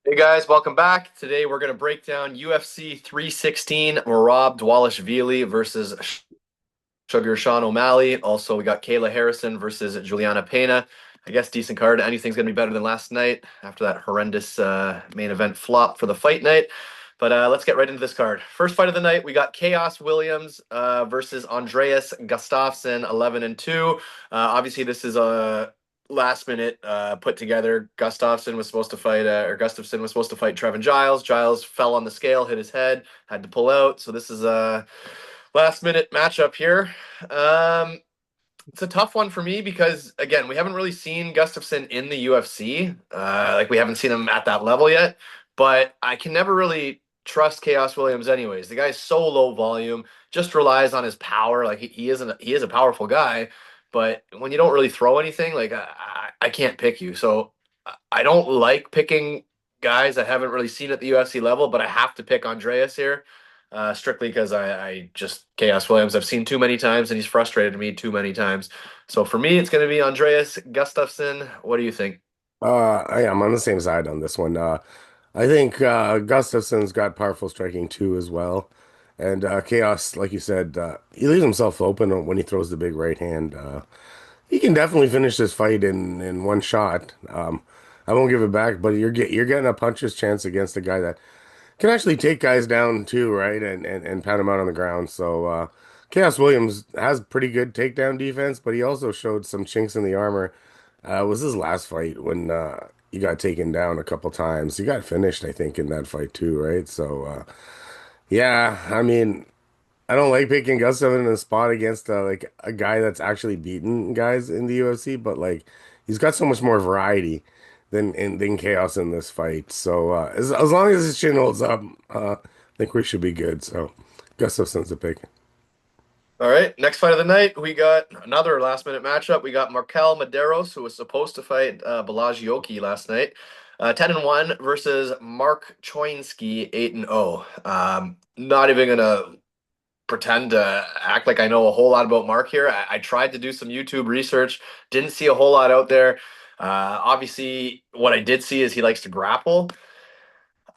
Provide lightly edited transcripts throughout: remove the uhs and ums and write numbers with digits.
Hey guys, welcome back. Today we're going to break down UFC 316, Merab Dvalishvili versus Sugar Sean O'Malley. Also, we got Kayla Harrison versus Juliana Pena. I guess decent card. Anything's going to be better than last night after that horrendous main event flop for the fight night. But let's get right into this card. First fight of the night, we got Chaos Williams versus Andreas Gustafsson, 11 and 2. Obviously, this is a last minute put together. Gustafsson was supposed to fight, Trevin Giles. Giles fell on the scale, hit his head, had to pull out. So this is a last minute matchup here. Um, it's a tough one for me because again, we haven't really seen Gustafsson in the UFC. Like we haven't seen him at that level yet. But I can never really trust Chaos Williams anyways. The guy's so low volume, just relies on his power. Like he is a powerful guy, but when you don't really throw anything, like I can't pick you. So I don't like picking guys I haven't really seen at the UFC level, but I have to pick Andreas here strictly because I just Chaos Williams I've seen too many times and he's frustrated me too many times. So for me, it's going to be Andreas Gustafsson. What do you think? I'm on the same side on this one. I think Gustafsson's got powerful striking too as well. And Chaos, like you said, he leaves himself open when he throws the big right hand. He can definitely finish this fight in one shot. I won't give it back, but you're getting a puncher's chance against a guy that can actually take guys down too, right? And pound them out on the ground. So Chaos Williams has pretty good takedown defense, but he also showed some chinks in the armor. It was his last fight when he got taken down a couple times. He got finished, I think, in that fight too, right? So yeah, I mean, I don't like picking Gustafsson in a spot against like a guy that's actually beaten guys in the UFC, but like he's got so much more variety than Chaos in this fight. So as long as his chin holds up, I think we should be good. So Gustafsson's a pick. All right, next fight of the night, we got another last minute matchup. We got Markel Mederos, who was supposed to fight Balaj last night. 10 and 1 versus Mark Choinski, 8 and 0. Not even gonna pretend to act like I know a whole lot about Mark here. I tried to do some YouTube research, didn't see a whole lot out there. Obviously, what I did see is he likes to grapple.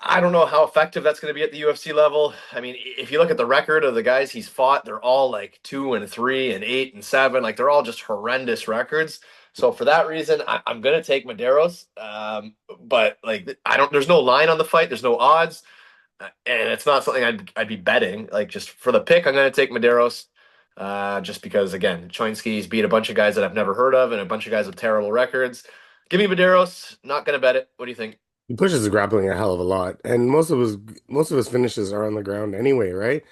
I don't know how effective that's going to be at the UFC level. I mean, if you look at the record of the guys he's fought, they're all like 2 and 3 and 8 and 7. Like they're all just horrendous records. So for that reason, I'm going to take Mederos. But like I don't, there's no line on the fight. There's no odds, and it's not something I'd be betting. Like just for the pick, I'm going to take Mederos. Just because again, Choinski's beat a bunch of guys that I've never heard of and a bunch of guys with terrible records. Give me Mederos. Not going to bet it. What do you think? He pushes the grappling a hell of a lot, and most of his finishes are on the ground anyway, right?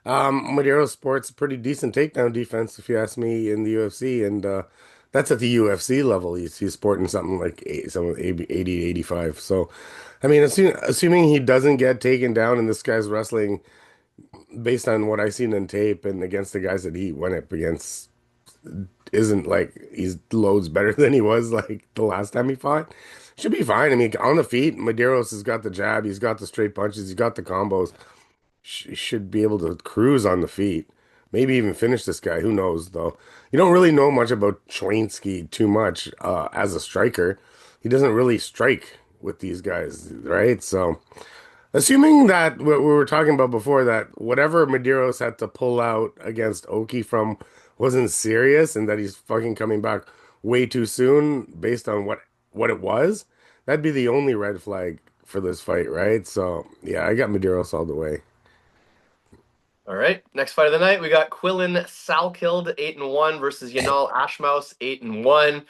Madero sports a pretty decent takedown defense, if you ask me, in the UFC, and that's at the UFC level. He's sporting something like 80, 85. So, I mean, assuming he doesn't get taken down, and this guy's wrestling based on what I've seen in tape and against the guys that he went up against, isn't like he's loads better than he was like the last time he fought. Should be fine. I mean, on the feet, Medeiros has got the jab, he's got the straight punches, he's got the combos. Should be able to cruise on the feet. Maybe even finish this guy. Who knows, though? You don't really know much about Choinski too much as a striker. He doesn't really strike with these guys, right? So, assuming that what we were talking about before, that whatever Medeiros had to pull out against Oki from wasn't serious and that he's fucking coming back way too soon based on what it was, that'd be the only red flag for this fight, right? So, yeah, I got Medeiros all the way. All right. Next fight of the night, we got Quillen Salkilld, 8 and 1 versus Yanal Ashmouz, 8 and 1.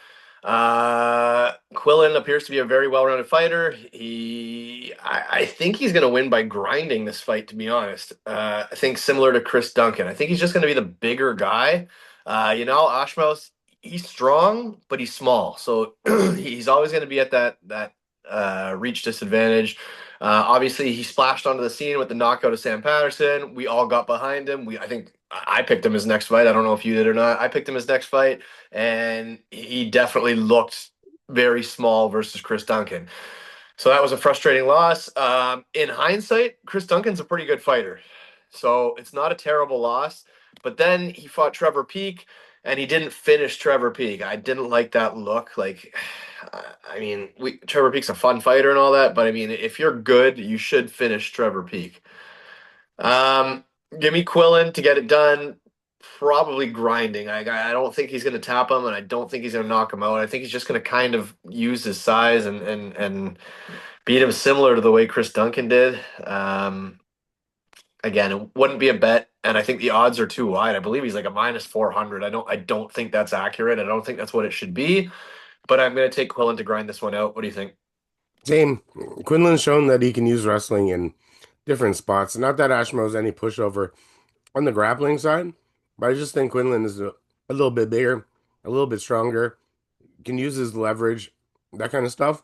Quillen appears to be a very well-rounded fighter. I think he's going to win by grinding this fight, to be honest. I think similar to Chris Duncan. I think he's just going to be the bigger guy. Ashmouz, he's strong, but he's small. So he's always going to be at that reach disadvantage. Obviously, he splashed onto the scene with the knockout of Sam Patterson. We all got behind him. I think I picked him his next fight. I don't know if you did or not. I picked him his next fight, and he definitely looked very small versus Chris Duncan. So that was a frustrating loss. In hindsight, Chris Duncan's a pretty good fighter, so it's not a terrible loss. But then he fought Trevor Peek, and he didn't finish Trevor Peek. I didn't like that look. Like I mean, Trevor Peek's a fun fighter and all that, but I mean, if you're good, you should finish Trevor Peek. Um, Give me Quillen to get it done. Probably grinding. I don't think he's going to tap him, and I don't think he's going to knock him out. I think he's just going to kind of use his size and beat him similar to the way Chris Duncan did. Again, it wouldn't be a bet, and I think the odds are too wide. I believe he's like a minus 400. I don't think that's accurate. I don't think that's what it should be, but I'm going to take Quillen to grind this one out. What do you think? Same. Quinlan's shown that he can use wrestling in different spots. Not that Ashmouz any pushover on the grappling side, but I just think Quinlan is a little bit bigger, a little bit stronger, can use his leverage, that kind of stuff.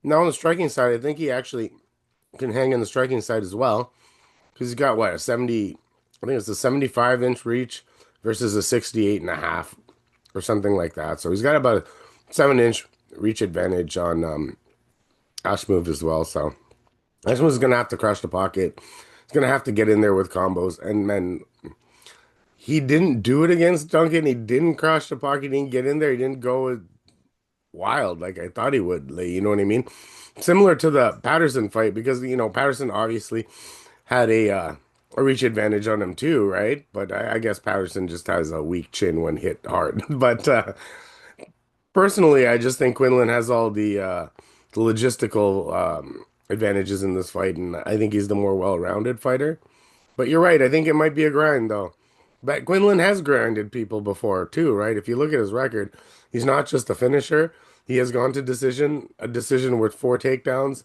Now on the striking side, I think he actually can hang on the striking side as well because he's got what a 70, I think it's a 75-inch reach versus a 68 and a half or something like that. So he's got about a 7-inch reach advantage on Ashmouz as well. So Ashmouz is going to have to crush the pocket. He's going to have to get in there with combos. And man, he didn't do it against Duncan. He didn't crush the pocket. He didn't get in there. He didn't go wild like I thought he would. Like, you know what I mean? Similar to the Patterson fight because Patterson obviously had a reach advantage on him too, right? But I guess Patterson just has a weak chin when hit hard. But personally, I just think Quinlan has all the logistical advantages in this fight, and I think he's the more well-rounded fighter. But you're right. I think it might be a grind though. But Quinlan has grinded people before too, right? If you look at his record, he's not just a finisher. He has gone to a decision with 4 takedowns,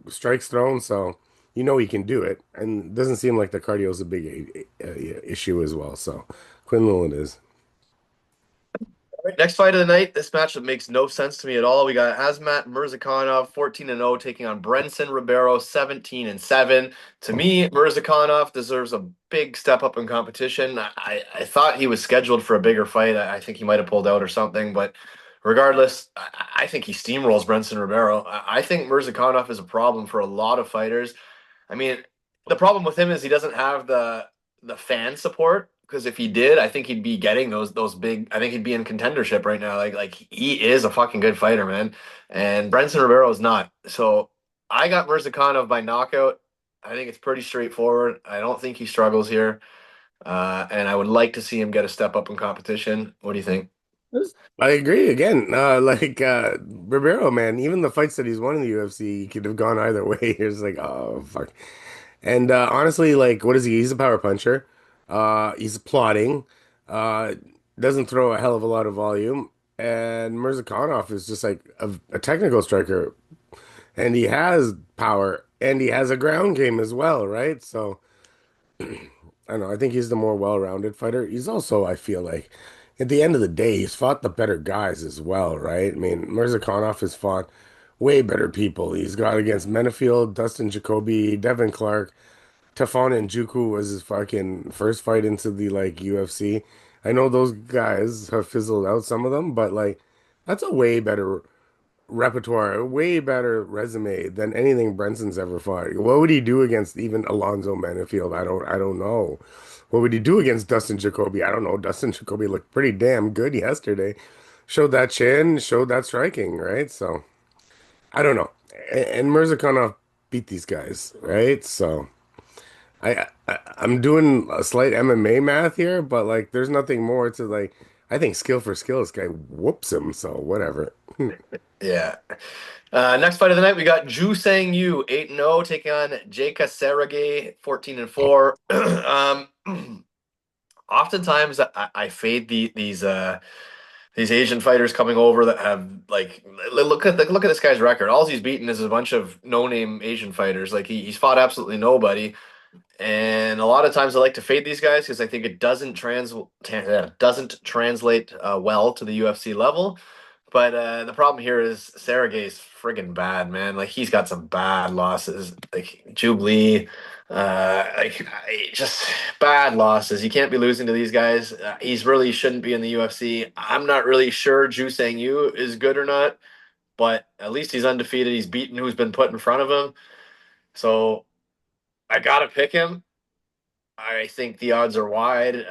strikes thrown. So he can do it, and it doesn't seem like the cardio is a big issue as well. So Quinlan is. Right, next fight of the night. This matchup makes no sense to me at all. We got Hazmat Murzakanov 14-0 taking on Brenson Ribeiro 17-7. To me, Murzakanov deserves a big step up in competition. I thought he was scheduled for a bigger fight. I think he might have pulled out or something, but regardless, I think he steamrolls Brenson Ribeiro. I think Murzakanov is a problem for a lot of fighters. I mean, the problem with him is he doesn't have the fan support. Because if he did, I think he'd be getting those big. I think he'd be in contendership right now. Like he is a fucking good fighter, man. And Brenson Ribeiro is not. So I got Murzakanov by knockout. I think it's pretty straightforward. I don't think he struggles here, and I would like to see him get a step up in competition. What do you think? I agree again. Ribeiro, man, even the fights that he's won in the UFC, he could have gone either way. It's like, oh fuck. And honestly, like, what is he? He's a power puncher. He's plotting. Uh, doesn't throw a hell of a lot of volume. And Murzakanov is just like a technical striker, and he has power, and he has a ground game as well, right? So I don't know. I think he's the more well-rounded fighter. He's also, I feel like, at the end of the day, he's fought the better guys as well, right? I mean, Murzakanov has fought way better people. He's got against Menefield, Dustin Jacoby, Devin Clark. Tefon and Juku was his fucking first fight into the like UFC. I know those guys have fizzled out, some of them, but like that's a way better repertoire, a way better resume than anything Brenson's ever fought. What would he do against even Alonzo Menefield? I don't know. What would he do against Dustin Jacoby? I don't know. Dustin Jacoby looked pretty damn good yesterday. Showed that chin, showed that striking, right? So I don't know. And Murzakanov beat these guys, right? So. I'm doing a slight MMA math here, but like there's nothing more to like I think skill for skill this guy whoops him, so whatever. Yeah. Next fight of the night, we got Ju Sang Yu 8-0 taking on Jaka Saragih 14-4. Oftentimes I fade these Asian fighters coming over that have like look at this guy's record. All he's beaten is a bunch of no-name Asian fighters. Like he's fought absolutely nobody. And a lot of times I like to fade these guys because I think it doesn't translate well to the UFC level. But the problem here is Sergey's friggin' bad, man. Like he's got some bad losses, like Jubilee, just bad losses. You can't be losing to these guys. He's really shouldn't be in the UFC. I'm not really sure Ju Sang Yu is good or not, but at least he's undefeated. He's beaten who's been put in front of him. So I gotta pick him. I think the odds are wide.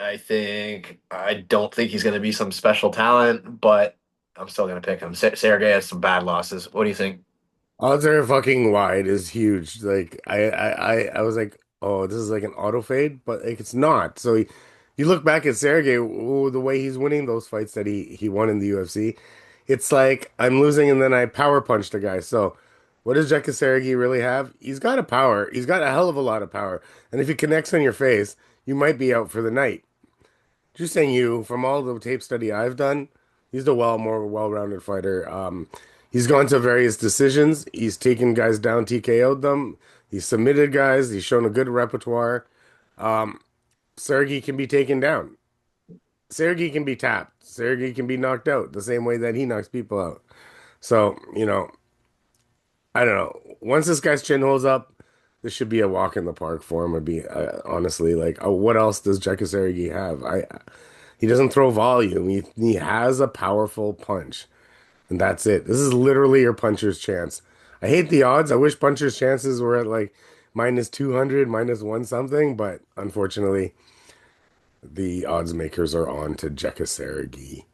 I don't think he's going to be some special talent, but I'm still gonna pick him. Sergey has some bad losses. What do you think? Odds are fucking wide is huge. Like I was like, oh, this is like an auto fade, but like it's not. So you look back at Sergey, the way he's winning those fights that he won in the UFC, it's like I'm losing and then I power punch the guy. So what does Jeka Sergey really have? He's got a power. He's got a hell of a lot of power. And if he connects on your face, you might be out for the night. Just saying you, from all the tape study I've done, he's the more well-rounded fighter. He's gone to various decisions. He's taken guys down, TKO'd them. He's submitted guys. He's shown a good repertoire. Sergey can be taken down. Sergey can be tapped. Sergey can be knocked out the same way that he knocks people out. So, I don't know. Once this guy's chin holds up, this should be a walk in the park for him. Would be honestly like, what else does Jeka Sergey have? He doesn't throw volume. He has a powerful punch, and that's it. This is literally your puncher's chance. I hate the odds. I wish puncher's chances were at like minus 200, minus one something, but unfortunately, the odds makers are on to Jeka Sergey.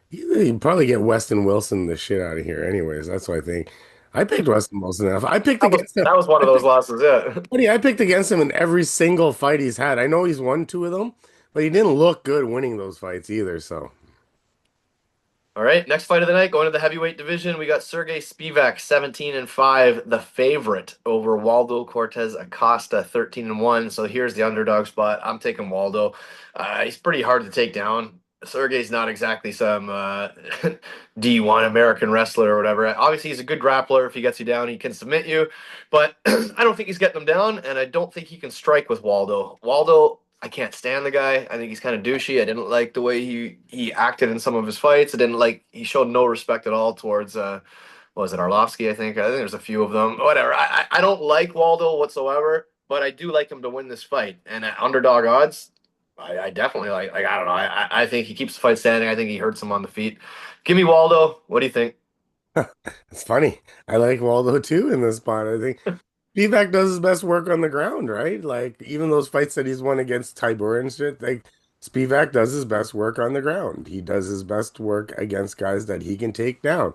You'd probably get Weston Wilson the shit out of here, anyways. That's what I think. I picked Weston Wilson enough. I picked That was against him. that was one I of those picked, losses, yeah. buddy, I picked against him in every single fight he's had. I know he's won two of them, but he didn't look good winning those fights either. So. All right, next fight of the night, going to the heavyweight division, we got Sergey Spivac, 17-5, the favorite over Waldo Cortez Acosta, 13-1. So here's the underdog spot. I'm taking Waldo. He's pretty hard to take down. Sergey's not exactly some D1 American wrestler or whatever. Obviously, he's a good grappler. If he gets you down, he can submit you. But I don't think he's getting him down, and I don't think he can strike with Waldo. Waldo, I can't stand the guy. I think he's kind of douchey. I didn't like the way he acted in some of his fights. I didn't like he showed no respect at all towards what was it, Arlovsky, I think there's a few of them. Whatever. I don't like Waldo whatsoever, but I do like him to win this fight. And at underdog odds, I definitely like I don't know. I think he keeps the fight standing. I think he hurts him on the feet. Give me Waldo. What do you think? It's funny. I like Waldo too in this spot. I think Spivac does his best work on the ground, right? Like even those fights that he's won against Tybur and shit, like Spivac does his best work on the ground. He does his best work against guys that he can take down.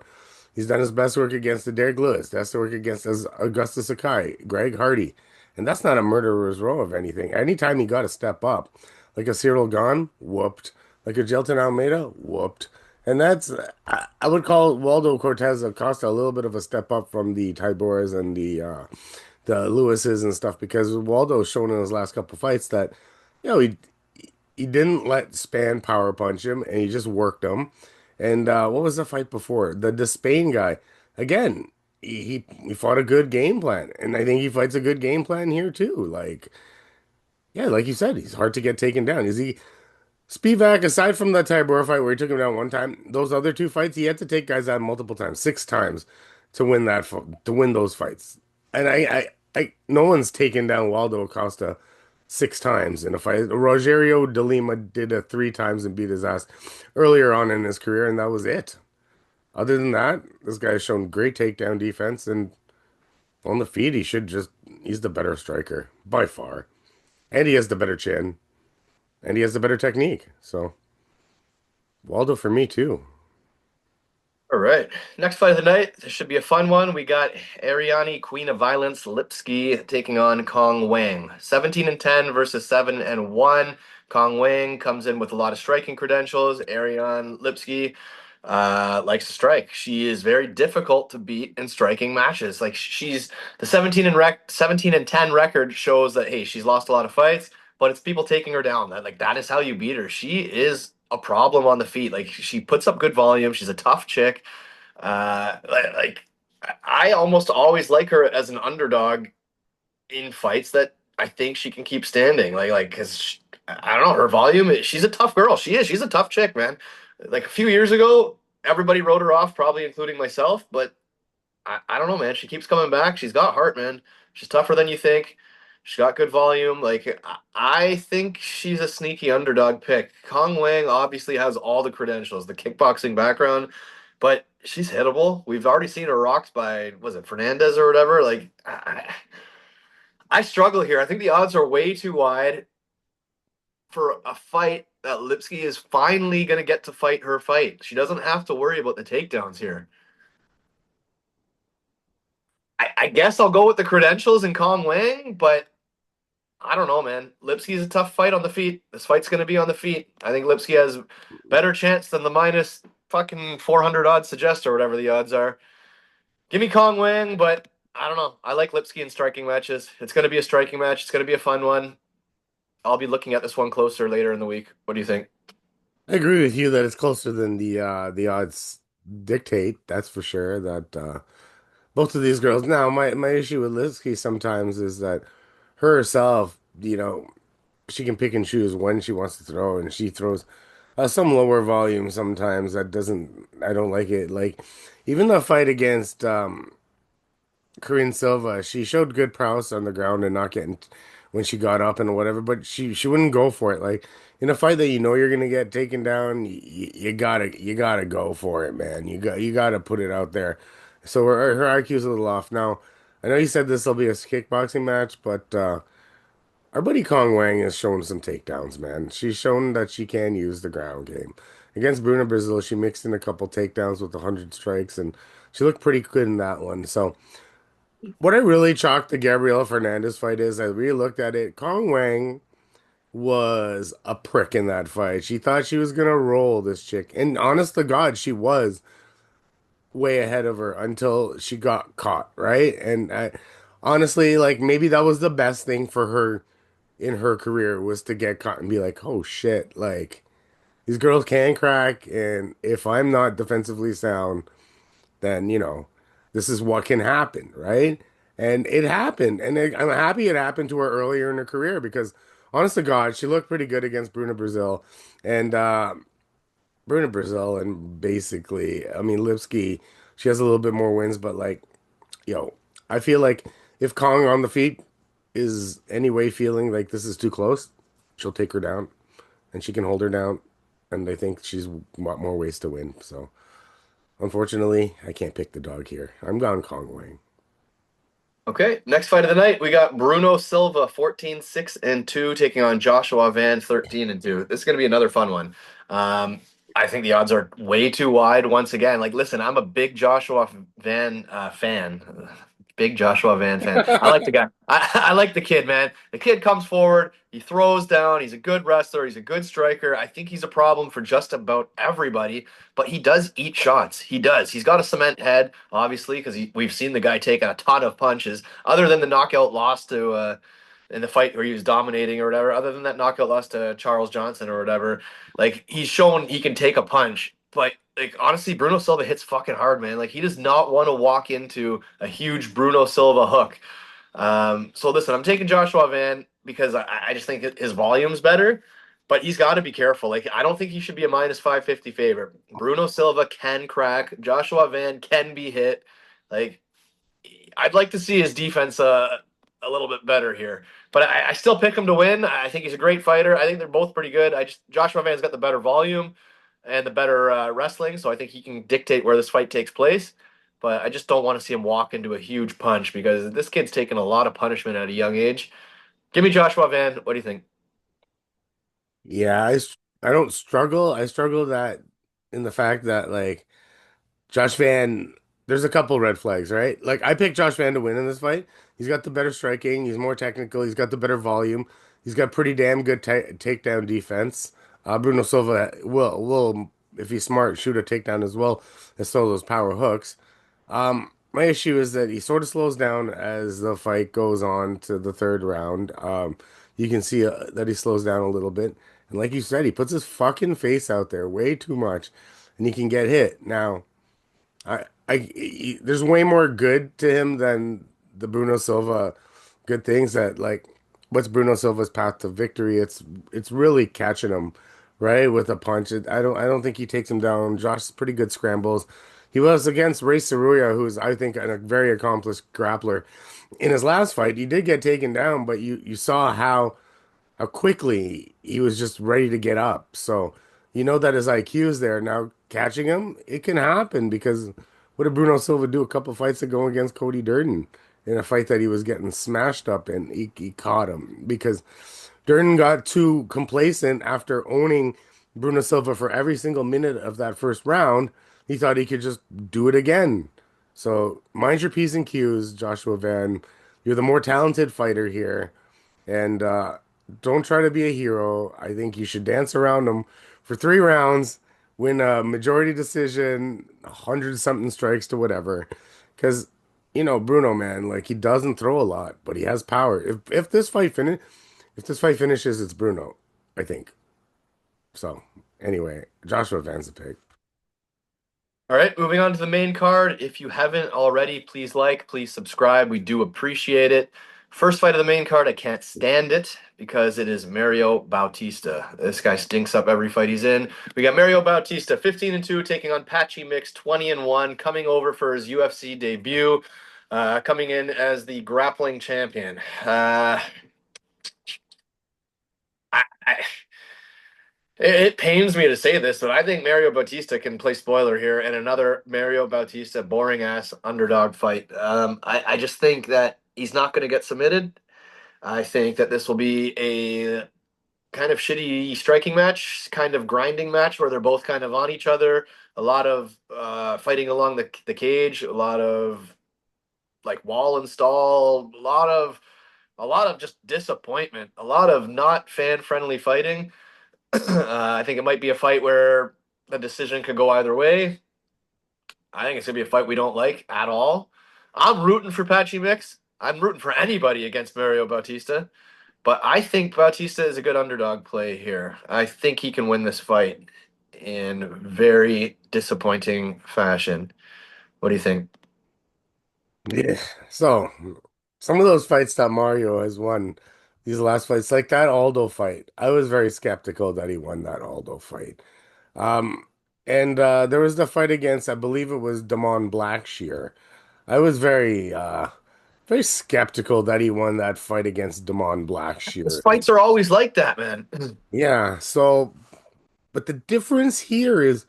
He's done his best work against the Derek Lewis. That's the work against Augusta Sakai, Greg Hardy. And that's not a murderer's row of anything. Anytime he got to step up, like a Cyril Gahn, whooped. Like a Jelton Almeida, whooped. And I would call Waldo Cortez Acosta a little bit of a step up from the Tybors and the Lewises and stuff because Waldo's shown in his last couple fights that, he didn't let Span power punch him and he just worked him. And what was the fight before? The Spain guy. Again, he fought a good game plan. And I think he fights a good game plan here too. Like, yeah, like you said, he's hard to get taken down. Is he Spivac, aside from the Tybura fight where he took him down one time, those other two fights, he had to take guys out multiple times, six times to win to win those fights. And no one's taken down Waldo Acosta six times in a fight. Rogerio de Lima did it three times and beat his ass earlier on in his career, and that was it. Other than that, this guy's shown great takedown defense, and on the feet, he's the better striker by far. And he has the better chin, and he has the better technique. So. Waldo for me too. All right. Next fight of the night. This should be a fun one. We got Ariane, Queen of Violence, Lipski taking on Cong Wang. 17-10 versus 7-1. Cong Wang comes in with a lot of striking credentials. Ariane Lipski likes to strike. She is very difficult to beat in striking matches. Like she's the 17-10 record shows that hey, she's lost a lot of fights, but it's people taking her down. That is how you beat her. She is a problem on the feet. Like she puts up good volume. She's a tough chick. Like I almost always like her as an underdog in fights that I think she can keep standing. Because I don't know her volume. She's a tough girl. She is. She's a tough chick, man. Like a few years ago, everybody wrote her off, probably including myself. But I don't know, man. She keeps coming back. She's got heart, man. She's tougher than you think. She's got good volume. Like I think she's a sneaky underdog pick. Kong Wang obviously has all the credentials, the kickboxing background, but she's hittable. We've already seen her rocked by was it Fernandez or whatever. Like I struggle here. I think the odds are way too wide for a fight that Lipski is finally going to get to fight her fight. She doesn't have to worry about the takedowns here. I guess I'll go with the credentials and Kong Wang, but I don't know, man. Lipski's a tough fight on the feet. This fight's going to be on the feet. I think Lipski has better chance than the minus fucking 400 odds suggest or whatever the odds are. Give me Kong Wang, but I don't know. I like Lipski in striking matches. It's going to be a striking match. It's going to be a fun one. I'll be looking at this one closer later in the week. What do you think? I agree with you that it's closer than the odds dictate. That's for sure. That both of these girls. Now, my issue with Lipski sometimes is that her herself, she can pick and choose when she wants to throw, and she throws some lower volume sometimes. That doesn't. I don't like it. Like even the fight against Korean Silva, she showed good prowess on the ground and not getting when she got up and whatever, but she wouldn't go for it. Like in a fight that you know you're gonna get taken down, you gotta go for it, man. You gotta put it out there. So her IQ's a little off. Now, I know you said this will be a kickboxing match, but our buddy Kong Wang has shown some takedowns, man. She's shown that she can use the ground game. Against Bruna Brazil, she mixed in a couple takedowns with 100 strikes, and she looked pretty good in that one. So. What I really chalked the Gabriela Fernandez fight is I really looked at it. Kong Wang was a prick in that fight. She thought she was gonna roll this chick. And honest to God, she was way ahead of her until she got caught, right? And honestly, like maybe that was the best thing for her in her career was to get caught and be like, oh shit, like these girls can crack, and if I'm not defensively sound, then this is what can happen, right? And it happened, and I'm happy it happened to her earlier in her career because, honest to God, she looked pretty good against Bruna Brazil, and Bruna Brazil, and basically, I mean Lipski, she has a little bit more wins, but like, I feel like if Kong on the feet is anyway feeling like this is too close, she'll take her down, and she can hold her down, and I think she's got more ways to win. So. Unfortunately, I can't pick the dog here. I'm gone Kong Wang. Okay, next fight of the night, we got Bruno Silva, 14-6-2, taking on Joshua Van, 13-2. This is going to be another fun one. Um, I think the odds are way too wide once again. Like, listen, I'm a big Joshua Van fan. Big Joshua Van fan. I like the guy. I like the kid, man. The kid comes forward, he throws down, he's a good wrestler, he's a good striker. I think he's a problem for just about everybody, but he does eat shots. He does. He's got a cement head, obviously, because we've seen the guy take a ton of punches. Other than the knockout loss to in the fight where he was dominating or whatever, other than that knockout loss to Charles Johnson or whatever, like he's shown he can take a punch. But like honestly, Bruno Silva hits fucking hard, man. Like he does not want to walk into a huge Bruno Silva hook. So listen, I'm taking Joshua Van because I just think his volume's better, but he's got to be careful. Like I don't think he should be a minus 550 favorite. Bruno Silva can crack. Joshua Van can be hit. Like I'd like to see his defense a little bit better here, but I still pick him to win. I think he's a great fighter. I think they're both pretty good. I just Joshua Van's got the better volume and the better wrestling, so I think he can dictate where this fight takes place. But I just don't want to see him walk into a huge punch because this kid's taken a lot of punishment at a young age. Give me Joshua Van. What do you think? Yeah, I don't struggle. I struggle that in the fact that like Josh Van, there's a couple red flags, right? Like I picked Josh Van to win in this fight. He's got the better striking. He's more technical. He's got the better volume. He's got pretty damn good takedown defense. Bruno Silva will if he's smart shoot a takedown as well as throw those power hooks. My issue is that he sort of slows down as the fight goes on to the third round. You can see that he slows down a little bit, and like you said, he puts his fucking face out there way too much, and he can get hit. Now, there's way more good to him than the Bruno Silva good things that like what's Bruno Silva's path to victory? It's really catching him right with a punch. I don't think he takes him down. Josh's pretty good scrambles. He was against Ray Saruya, who's I think a very accomplished grappler. In his last fight, he did get taken down, but you saw how quickly he was just ready to get up. So you know that his IQ is there. Now catching him, it can happen because what did Bruno Silva do a couple fights ago against Cody Durden in a fight that he was getting smashed up in? He caught him because Durden got too complacent after owning Bruno Silva for every single minute of that first round. He thought he could just do it again. So mind your P's and Q's, Joshua Van. You're the more talented fighter here. And don't try to be a hero. I think you should dance around him for 3 rounds, win a majority decision, 100 something strikes to whatever. Because, Bruno, man, like he doesn't throw a lot, but he has power. If this fight finishes, it's Bruno, I think. So anyway, Joshua Van's the pick. All right, moving on to the main card. If you haven't already, please like, please subscribe. We do appreciate it. First fight of the main card, I can't stand it because it is Mario Bautista. This guy stinks up every fight he's in. We got Mario Bautista, 15-2, taking on Patchy Mix, 20-1, coming over for his UFC debut, coming in as the grappling champion. I it pains me to say this, but I think Mario Bautista can play spoiler here in another Mario Bautista boring ass underdog fight. I just think that he's not going to get submitted. I think that this will be a kind of shitty striking match, kind of grinding match where they're both kind of on each other. A lot of fighting along the cage, a lot of like wall install, a lot of just disappointment, a lot of not fan friendly fighting. I think it might be a fight where the decision could go either way. I think it's gonna be a fight we don't like at all. I'm rooting for Patchy Mix. I'm rooting for anybody against Mario Bautista, but I think Bautista is a good underdog play here. I think he can win this fight in very disappointing fashion. What do you think? Yeah. So some of those fights that Mario has won, these last fights, like that Aldo fight, I was very skeptical that he won that Aldo fight. Um, and there was the fight against, I believe it was Damon Blackshear. I was very skeptical that he won that fight against Damon His Blackshear. fights are always like that, man. Yeah, so but the difference here is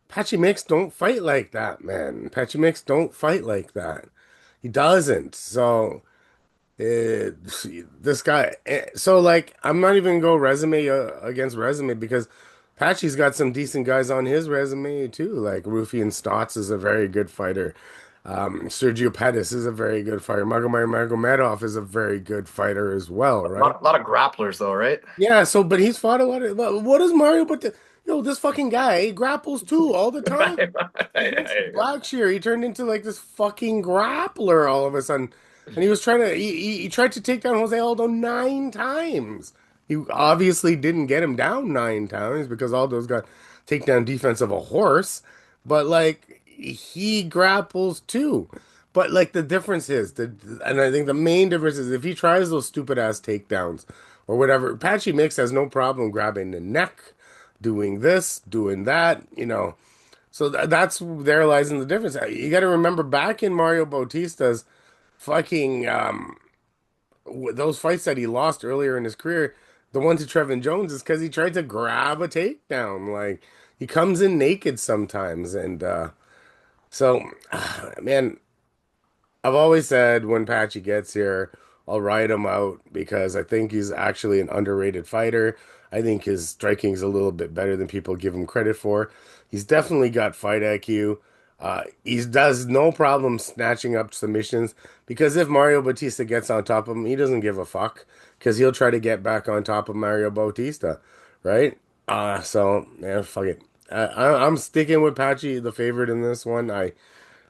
Patchy Mix don't fight like that, man. Patchy Mix don't fight like that. He doesn't. So this guy, so like, I'm not even gonna go resume against resume because Patchy's got some decent guys on his resume too. Like Rufian Stotts is a very good fighter. Sergio Pettis is a very good fighter. Magomedov is a very good fighter as well, A right? lot of grapplers, though, right? Yeah. So, but he's fought a lot of. What is Mario? But this fucking guy he grapples too all the time. Right, Against right. Blackshear, he turned into like this fucking grappler all of a sudden, and he was trying to he tried to take down Jose Aldo 9 times. He obviously didn't get him down 9 times because Aldo's got takedown defense of a horse, but like he grapples too. But like the difference is and I think the main difference is if he tries those stupid ass takedowns or whatever, Patchy Mix has no problem grabbing the neck, doing this, doing that. So that's there lies in the difference. You got to remember back in Mario Bautista's fucking those fights that he lost earlier in his career, the one to Trevin Jones is because he tried to grab a takedown. Like he comes in naked sometimes, and so man, I've always said when Patchy gets here, I'll ride him out because I think he's actually an underrated fighter. I think his striking's a little bit better than people give him credit for. He's definitely got fight IQ. He does no problem snatching up submissions because if Mario Bautista gets on top of him, he doesn't give a fuck because he'll try to get back on top of Mario Bautista, right? So yeah, fuck it. I'm sticking with Patchy, the favorite in this one. I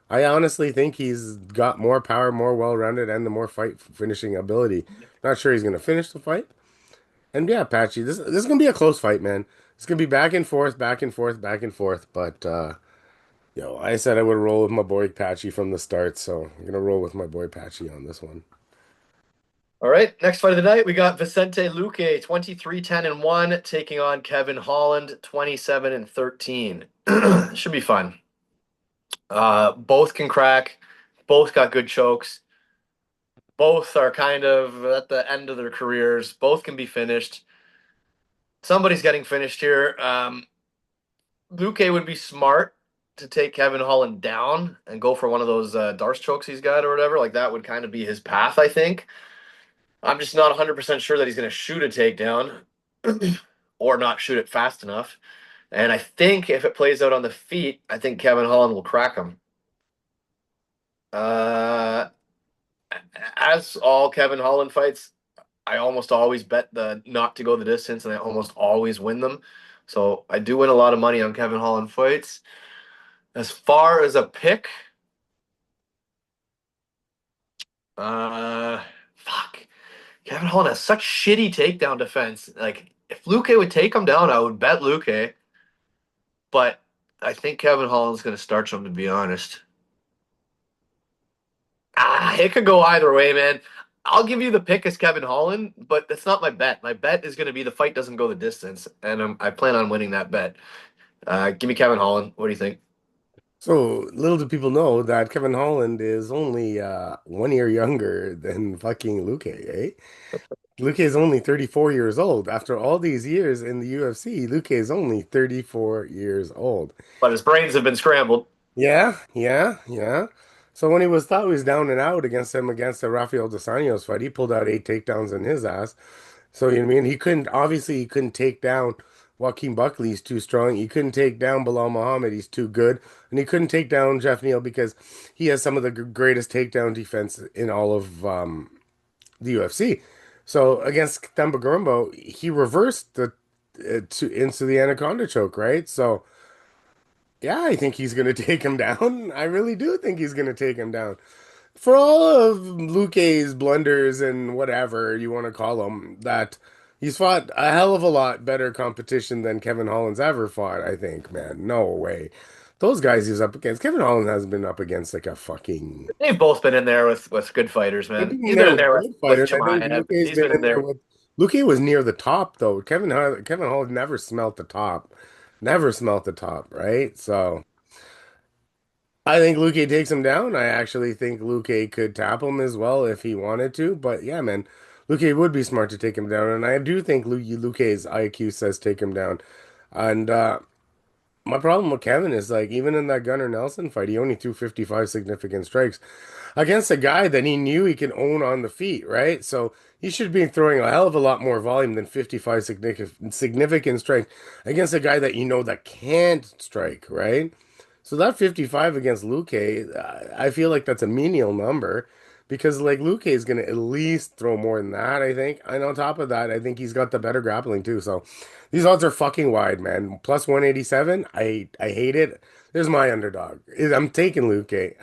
honestly think he's got more power, more well-rounded, and the more fight finishing ability. Not sure he's gonna finish the fight. And yeah, Patchy, this is gonna be a close fight, man. It's gonna be back and forth, back and forth, back and forth. But I said I would roll with my boy Patchy from the start, so I'm gonna roll with my boy Patchy on this one. All right, next fight of the night, we got Vicente Luque, 23-10-1, taking on Kevin Holland, 27-13. Should be fun. Both can crack, both got good chokes, both are kind of at the end of their careers, both can be finished. Somebody's getting finished here. Luque would be smart to take Kevin Holland down and go for one of those Darce chokes he's got or whatever. Like that would kind of be his path, I think. I'm just not 100% sure that he's going to shoot a takedown or not shoot it fast enough. And I think if it plays out on the feet, I think Kevin Holland will crack him. Uh, as all Kevin Holland fights, I almost always bet the not to go the distance, and I almost always win them. So I do win a lot of money on Kevin Holland fights. As far as a pick, uh, fuck. Kevin Holland has such shitty takedown defense. Like, if Luque would take him down, I would bet Luque. But I think Kevin Holland's going to starch him, to be honest. It could go either way, man. I'll give you the pick as Kevin Holland, but that's not my bet. My bet is going to be the fight doesn't go the distance, and I plan on winning that bet. Give me Kevin Holland. What do you think? So little do people know that Kevin Holland is only 1 year younger than fucking Luque, eh? Luque is only 34 years old. After all these years in the UFC, Luque is only 34 years old. But his brains have been scrambled. Yeah, yeah, yeah. So when he was thought he was down and out against the Rafael dos Anjos fight, he pulled out 8 takedowns in his ass. So you know what I mean? He couldn't take down Joaquin Buckley, he's too strong. He couldn't take down Bilal Muhammad, he's too good. And he couldn't take down Jeff Neal because he has some of the greatest takedown defense in all of the UFC. So against Themba Gorimbo, he reversed the into the anaconda choke, right? So yeah, I think he's going to take him down. I really do think he's going to take him down. For all of Luque's blunders and whatever you want to call them, that he's fought a hell of a lot better competition than Kevin Holland's ever fought, I think, man. No way. Those guys he's up against, Kevin Holland hasn't been up against like a fucking. They've both been in there with good fighters, They've man. been in He's been there in with there good with fighters. I think Chimaev. Luque's He's been been in in there there. with. Luque was near the top, though. Kevin Holland never smelt the top. Never smelt the top, right? So. I think Luque takes him down. I actually think Luque could tap him as well if he wanted to. But yeah, man, Luque would be smart to take him down. And I do think Luque's IQ says take him down. And my problem with Kevin is like, even in that Gunnar Nelson fight, he only threw 55 significant strikes against a guy that he knew he can own on the feet, right? So he should be throwing a hell of a lot more volume than 55 significant strikes against a guy that you know that can't strike, right? So that 55 against Luque, I feel like that's a menial number because like Luque is going to at least throw more than that, I think. And on top of that, I think he's got the better grappling too. So these odds are fucking wide, man. Plus 187, I hate it. There's my underdog. I'm taking Luque.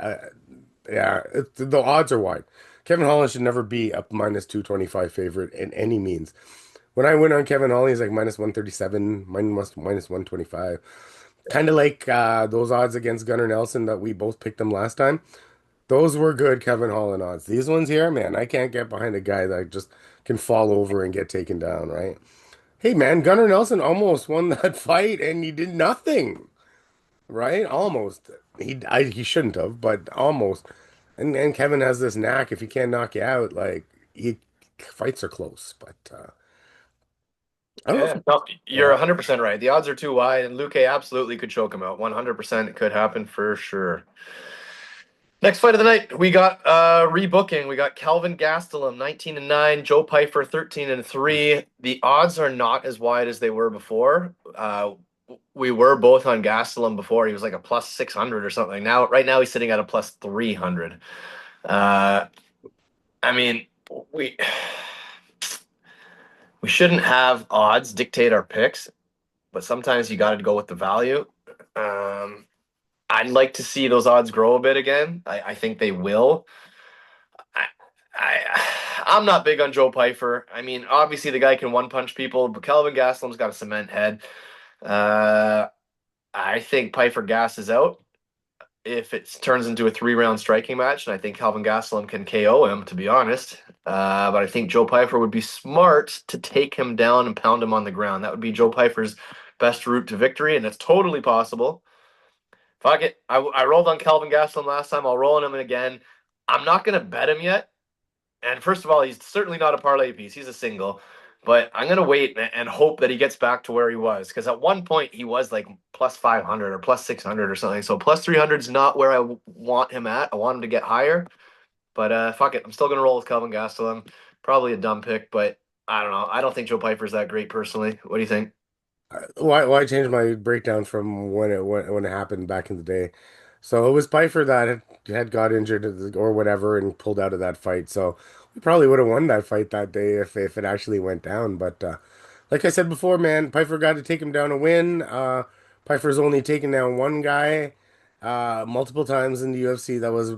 Yeah, the odds are wide. Kevin Holland should never be a minus 225 favorite in any means. When I went on Kevin Holland, he's like minus 137, minus 125. Kind of like those odds against Gunnar Nelson that we both picked him last time. Those were good Kevin Holland odds. These ones here, man, I can't get behind a guy that just can fall over and get taken down, right? Hey, man, Gunnar Nelson almost won that fight and he did nothing, right? Almost. He shouldn't have, but almost. And Kevin has this knack. If he can't knock you out, like he fights are close. But I don't know if Yeah, no, you're yeah. 100% right. The odds are too wide, and Luque absolutely could choke him out. 100% it could happen for sure. Next fight of the night, we got rebooking. We got Kelvin Gastelum, 19-9, Joe Pyfer, 13-3. The odds are not as wide as they were before. We were both on Gastelum before. He was like a plus 600 or something. Right now he's sitting at a plus 300. Uh, I mean, we we shouldn't have odds dictate our picks, but sometimes you got to go with the value. Um, I'd like to see those odds grow a bit again. I think they will. I, I'm not big on Joe Pyfer. I mean, obviously the guy can one punch people, but Kelvin Gastelum's got a cement head. Uh, I think Pyfer gasses out if it turns into a 3-round striking match, and I think Kelvin Gastelum can KO him, to be honest. But I think Joe Pyfer would be smart to take him down and pound him on the ground. That would be Joe Pyfer's best route to victory, and it's totally possible. Fuck it. I rolled on Kelvin Gastelum last time. I'll roll on him again. I'm not going to bet him yet. And first of all, he's certainly not a parlay piece. He's a single. But I'm going to wait and hope that he gets back to where he was. Because at one point, he was like plus 500 or plus 600 or something. So plus 300 is not where I want him at. I want him to get higher. But fuck it. I'm still going to roll with Kelvin Gastelum. Probably a dumb pick, but I don't know. I don't think Joe Pyfer's that great personally. What do you think? Why change my breakdown from when it happened back in the day? So it was Pyfer that had got injured or whatever and pulled out of that fight. So we probably would have won that fight that day if it actually went down. But like I said before, man, Pyfer got to take him down to win. Pyfer's only taken down one guy multiple times in the UFC. That was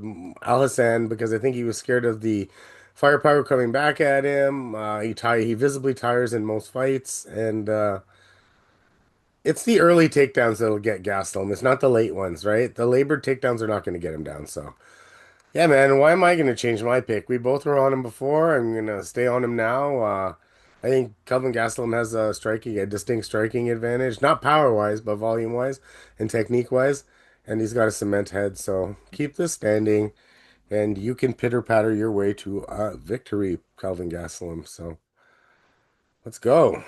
Al Hassan because I think he was scared of the firepower coming back at him. He visibly tires in most fights and. It's the early takedowns that'll get Gastelum. It's not the late ones, right? The labored takedowns are not going to get him down. So, yeah, man, why am I going to change my pick? We both were on him before. I'm going to stay on him now. I think Kelvin Gastelum has a distinct striking advantage, not power wise, but volume wise and technique wise. And he's got a cement head. So keep this standing, and you can pitter patter your way to a victory, Kelvin Gastelum. So let's go.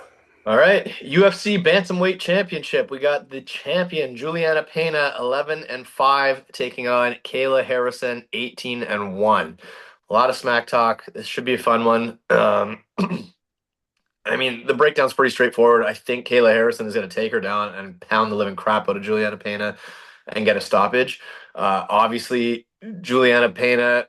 All right, UFC Bantamweight Championship. We got the champion Juliana Pena, 11-5, taking on Kayla Harrison, 18-1. A lot of smack talk. This should be a fun one. I mean, the breakdown's pretty straightforward. I think Kayla Harrison is going to take her down and pound the living crap out of Juliana Pena and get a stoppage. Obviously, Juliana Pena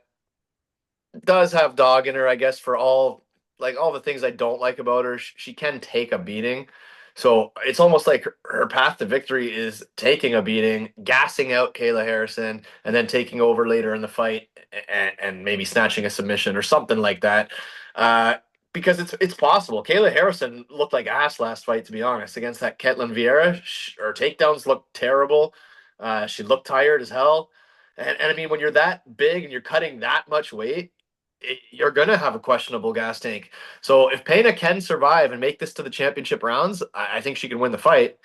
does have dog in her, I guess, for all the things I don't like about her. She can take a beating. So it's almost like her path to victory is taking a beating, gassing out Kayla Harrison, and then taking over later in the fight and maybe snatching a submission or something like that. Uh, because it's possible. Kayla Harrison looked like ass last fight, to be honest, against that Ketlin Vieira. Her takedowns looked terrible. She looked tired as hell. And I mean, when you're that big and you're cutting that much weight, you're going to have a questionable gas tank. So if Pena can survive and make this to the championship rounds, I think she can win the fight.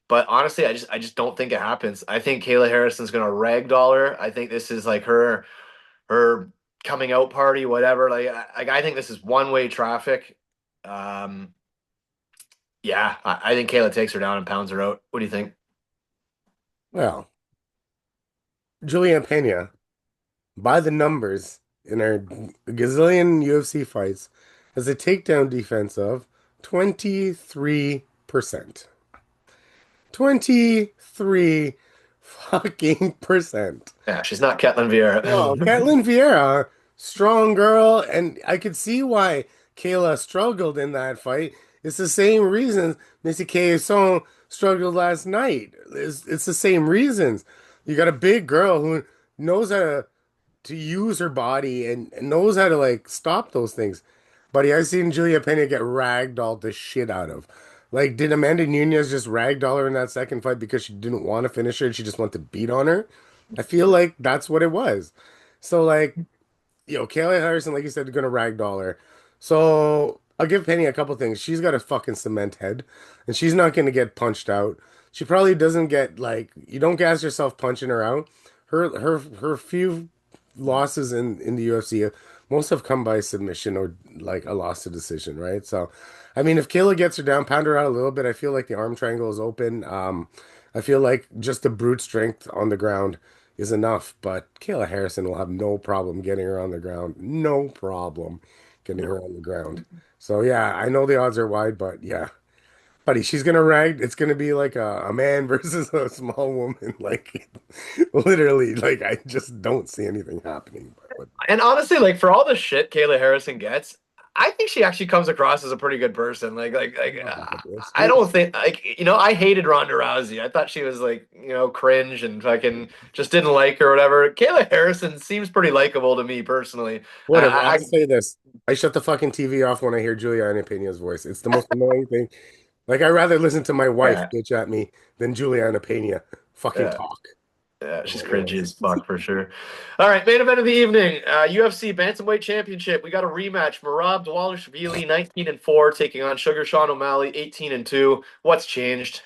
But honestly, I just don't think it happens. I think Kayla Harrison's going to ragdoll her. I think this is like her coming out party, whatever. I think this is one way traffic. Um, yeah, I think Kayla takes her down and pounds her out. What do you think? Well, Julian Pena, by the numbers in our gazillion UFC fights, has a takedown defense of 23%. 23 fucking percent. Yeah, she's not Ketlin Vieira. No, Caitlin Vieira, strong girl, and I could see why Kayla struggled in that fight. It's the same reasons Missy Son struggled last night. It's the same reasons. You got a big girl who knows how to use her body and knows how to like stop those things. Buddy, I've seen Julia Pena get ragdolled the shit out of. Like, did Amanda Nunes just ragdoll her in that second fight because she didn't want to finish her and she just wanted to beat on her? I feel like that's what it was. So, like, Kayla Harrison, like you said, is gonna ragdoll her. So I'll give Penny a couple things. She's got a fucking cement head, and she's not gonna get punched out. She probably doesn't get like you don't gas yourself punching her out. Her few losses in the UFC, most have come by submission or like a loss to decision, right? So, I mean, if Kayla gets her down, pound her out a little bit, I feel like the arm triangle is open. I feel like just the brute strength on the ground is enough, but Kayla Harrison will have no problem getting her on the ground. No problem getting her on the ground. So yeah, I know the odds are wide, but yeah. Buddy, she's gonna rag. It's gonna be like a man versus a small woman. Like literally, like I just don't see anything happening. But And honestly, like for all the shit Kayla Harrison gets, I think she actually comes across as a pretty good person. I don't think I hated Ronda Rousey. I thought she was like cringe and fucking just didn't like her or whatever. Kayla Harrison seems pretty likable to me personally. whatever, I'll say this. I shut the fucking TV off when I hear Juliana Pena's voice. It's the most annoying thing. Like I'd rather listen to my wife Yeah, bitch at me than Juliana Pena fucking yeah, talk. yeah. She's Oh, cringy yes. as fuck for sure. All right, main event of the evening, UFC Bantamweight Championship. We got a rematch. Merab Dvalishvili, 19-4, taking on Sugar Sean O'Malley, 18-2. What's changed?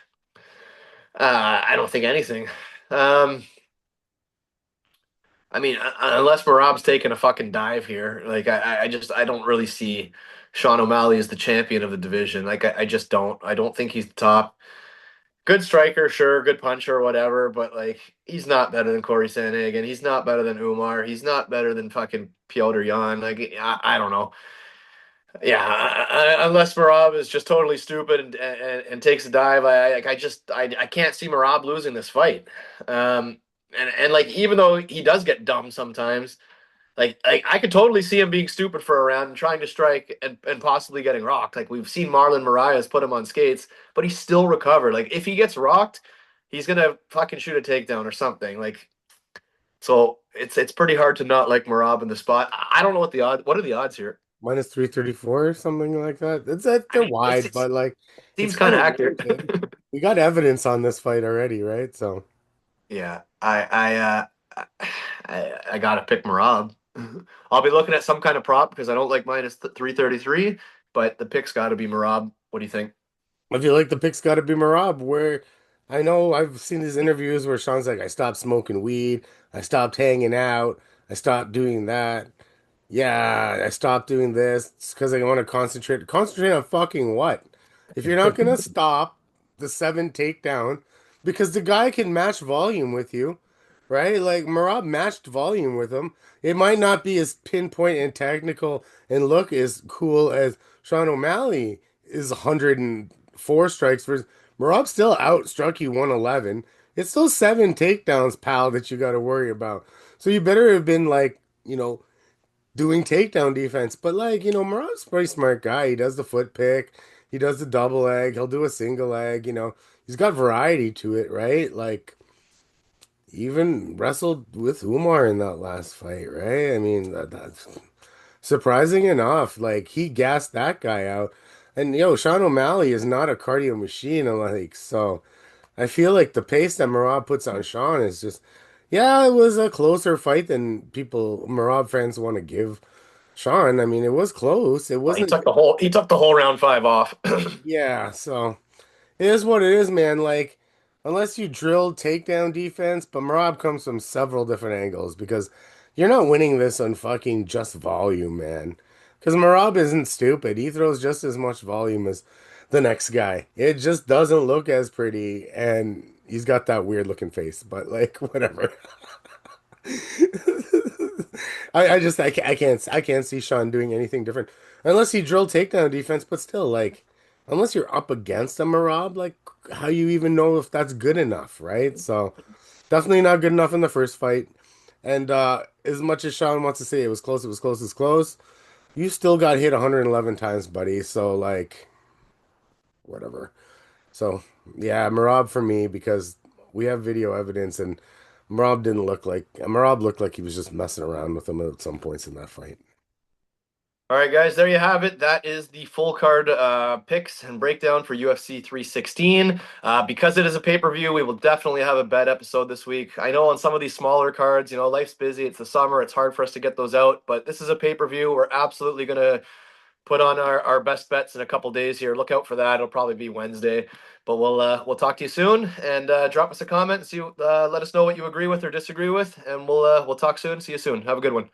I don't think anything. Um, I mean, unless Marab's taking a fucking dive here, I don't really see Sean O'Malley as the champion of the division. I just don't. I don't think he's the top. Good striker, sure, good puncher, whatever, but like he's not better than Corey Sandhagen. He's not better than Umar. He's not better than fucking Piotr Jan. I don't know. Yeah, unless Marab is just totally stupid and takes a dive, I can't see Marab losing this fight. And like even though he does get dumb sometimes, like I could totally see him being stupid for a round and trying to strike and possibly getting rocked. Like we've seen Marlon Moraes put him on skates, but he still recovered. Like if he gets rocked, he's gonna fucking shoot a takedown or something. Like so it's pretty hard to not like Marab in the spot. I don't know what the odds. What are the odds here? Minus 334 or something like that. It's that I they're mean, wide, it but like it's seems kind kind of of accurate. warranted. We got evidence on this fight already, right? So Yeah, I gotta pick Marab. I'll be looking at some kind of prop because I don't like minus 333, but the pick's got to be Marab. What do you think? I feel like the pick's got to be Marab. Where I know I've seen these interviews where Sean's like, I stopped smoking weed, I stopped hanging out, I stopped doing that. Yeah, I stopped doing this because I want to concentrate. Concentrate on fucking what? If you're not gonna stop the seven takedown, because the guy can match volume with you, right? Like Marab matched volume with him. It might not be as pinpoint and technical and look as cool as Sean O'Malley is 104 strikes versus Marab still outstruck you 111. It's those seven takedowns, pal, that you got to worry about. So you better have been like, doing takedown defense. But like, Murat's a pretty smart guy. He does the foot pick, he does the double leg, he'll do a single leg, he's got variety to it, right? Like even wrestled with Umar in that last fight, right? I mean, that's surprising enough. Like he gassed that guy out. And Sean O'Malley is not a cardio machine, like so. I feel like the pace that Marab puts on Sean is just, yeah, it was a closer fight than Marab fans want to give Sean. I mean, it was close. It Well, wasn't, he took the whole round five off. yeah, so it is what it is, man. Like, unless you drilled takedown defense, but Marab comes from several different angles because you're not winning this on fucking just volume, man. Because Marab isn't stupid. He throws just as much volume as the next guy. It just doesn't look as pretty, and he's got that weird looking face, but like, whatever. I can't see Sean doing anything different unless he drilled takedown defense. But still, like, unless you're up against a Marab, like, how you even know if that's good enough, right? So definitely not good enough in the first fight. And as much as Sean wants to say it was close, it was close, it was close. You still got hit 111 times, buddy. So like, whatever. So yeah, Marab for me because we have video evidence and Marab looked like he was just messing around with him at some points in that fight. All right, guys, there you have it. That is the full card picks and breakdown for UFC 316. Because it is a pay-per-view, we will definitely have a bet episode this week. I know on some of these smaller cards, life's busy. It's the summer. It's hard for us to get those out, but this is a pay-per-view. We're absolutely going to put on our best bets in a couple days here. Look out for that. It'll probably be Wednesday. But we'll talk to you soon and drop us a comment. See, let us know what you agree with or disagree with, and we'll talk soon. See you soon. Have a good one.